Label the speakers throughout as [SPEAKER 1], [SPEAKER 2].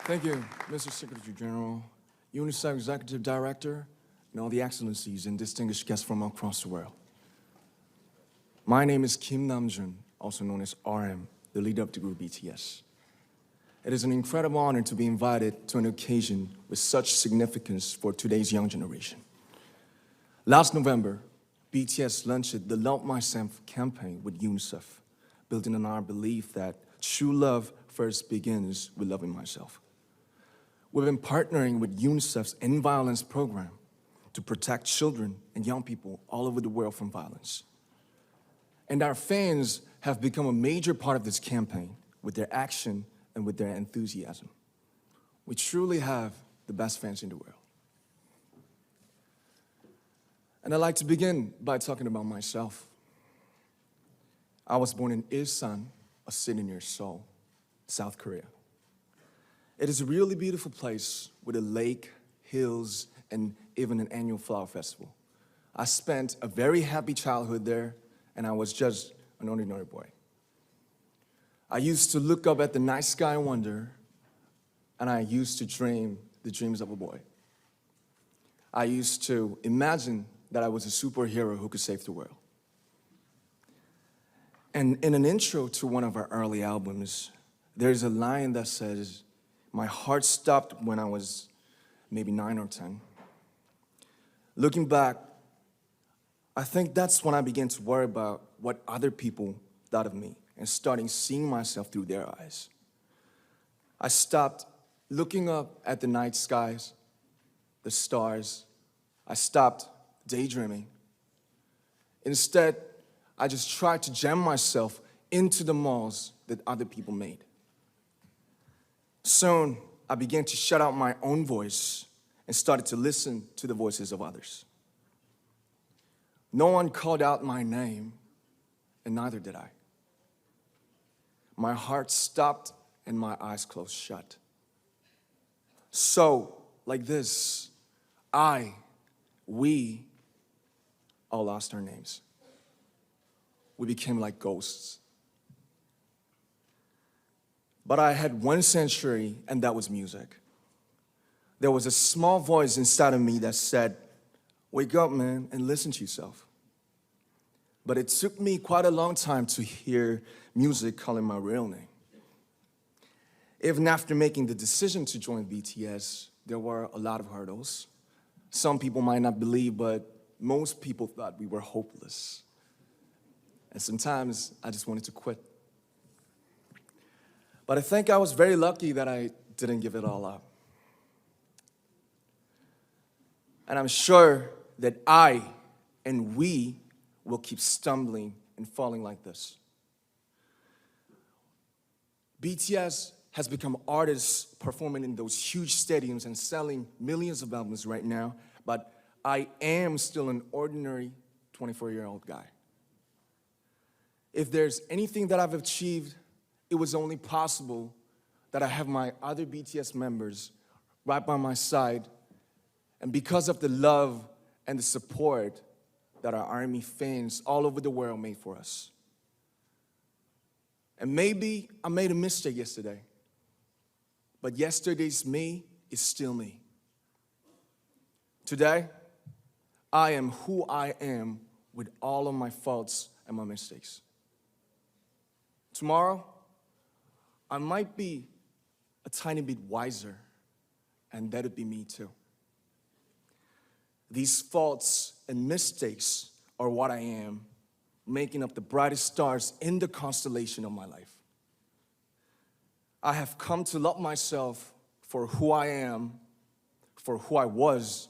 [SPEAKER 1] Thank you, Mr. Secretary General, Unicef Executive Director, and all the excellencies and distinguished guests from across the world. My name is Kim Namjoon, also known as RM, the leader of the group BTS. It is an incredible honor to be invited to an occasion with such significance for today's young generation. Last November, BTS launched the Love Myself campaign with UNICEF, building on our belief that true love first begins with loving myself. We've been partnering with UNICEF's End Violence program to protect children and young people all over the world from violence. And our fans have become a major part of this campaign with their action and with their enthusiasm. We truly have the best fans in the world. And I'd like to begin by talking about myself. I was born in Ilsan, a city near Seoul, South Korea. It is a really beautiful place with a lake, hills, and even an annual flower festival. I spent a very happy childhood there, and I was just an ordinary boy. I used to look up at the night sky and wonder, and I used to dream the dreams of a boy. I used to imagine that I was a superhero who could save the world. And in an intro to one of our early albums, there's a line that says, "My heart stopped when I was maybe 9 or 10. Looking back, I think that's when I began to worry about what other people thought of me and starting seeing myself through their eyes. I stopped looking up at the night skies, the stars. I stopped daydreaming. Instead, I just tried to jam myself into the malls that other people made. Soon, I began to shut out my own voice and started to listen to the voices of others. No one called out my name, and neither did I. My heart stopped and my eyes closed shut. So, like this, we all lost our names. We became like ghosts. But I had one sanctuary, and that was music. There was a small voice inside of me that said, "Wake up, man, and listen to yourself." But it took me quite a long time to hear music calling my real name. Even after making the decision to join BTS, there were a lot of hurdles. Some people might not believe, but most people thought we were hopeless. And sometimes I just wanted to quit. But I think I was very lucky that I didn't give it all up. And I'm sure that I and we will keep stumbling and falling like this. BTS has become artists performing in those huge stadiums and selling millions of albums right now, but I am still an ordinary 24-year-old guy. If there's anything that I've achieved, it was only possible that I have my other BTS members right by my side, and because of the love and the support that our ARMY fans all over the world made for us. And maybe I made a mistake yesterday, but yesterday's me is still me. Today, I am who I am with all of my faults and my mistakes. Tomorrow, I might be a tiny bit wiser, and that'd be me too. These faults and mistakes are what I am, making up the brightest stars in the constellation of my life. I have come to love myself for who I am, for who I was,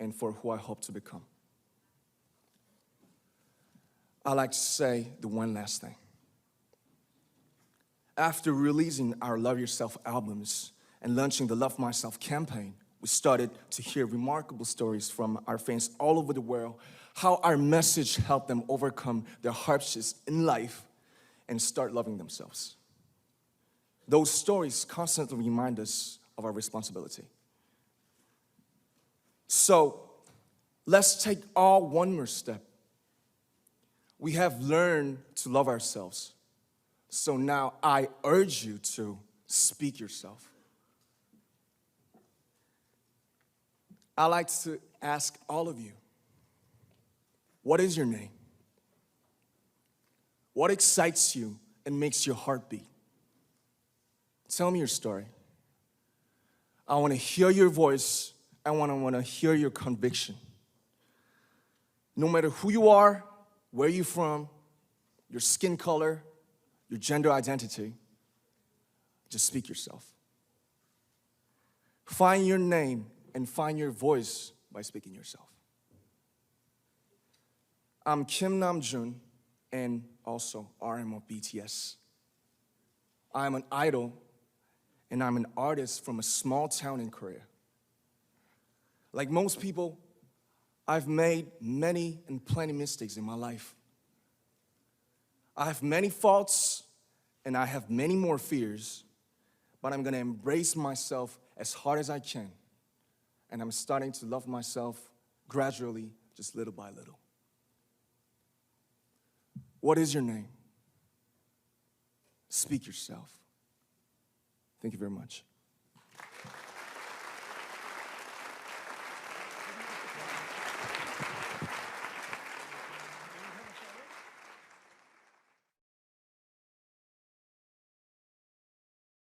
[SPEAKER 1] and for who I hope to become. I'd like to say the one last thing. After releasing our Love Yourself albums and launching the Love Myself campaign, we started to hear remarkable stories from our fans all over the world, how our message helped them overcome their hardships in life and start loving themselves. Those stories constantly remind us of our responsibility. So, let's take all one more step. We have learned to love ourselves. So now I urge you to speak yourself. I'd like to ask all of you, what is your name? What excites you and makes your heart beat? Tell me your story. I want to hear your voice. I want to hear your conviction. No matter who you are, where you're from, your skin color, your gender identity, just speak yourself. Find your name and find your voice by speaking yourself. I'm Kim Namjoon and also RM of BTS. I'm an idol and I'm an artist from a small town in Korea. Like most people, I've made many and plenty mistakes in my life. I have many faults and I have many more fears, but I'm gonna embrace myself as hard as I can. And I'm starting to love myself gradually, just little by little. What is your name? Speak yourself. Thank you very much.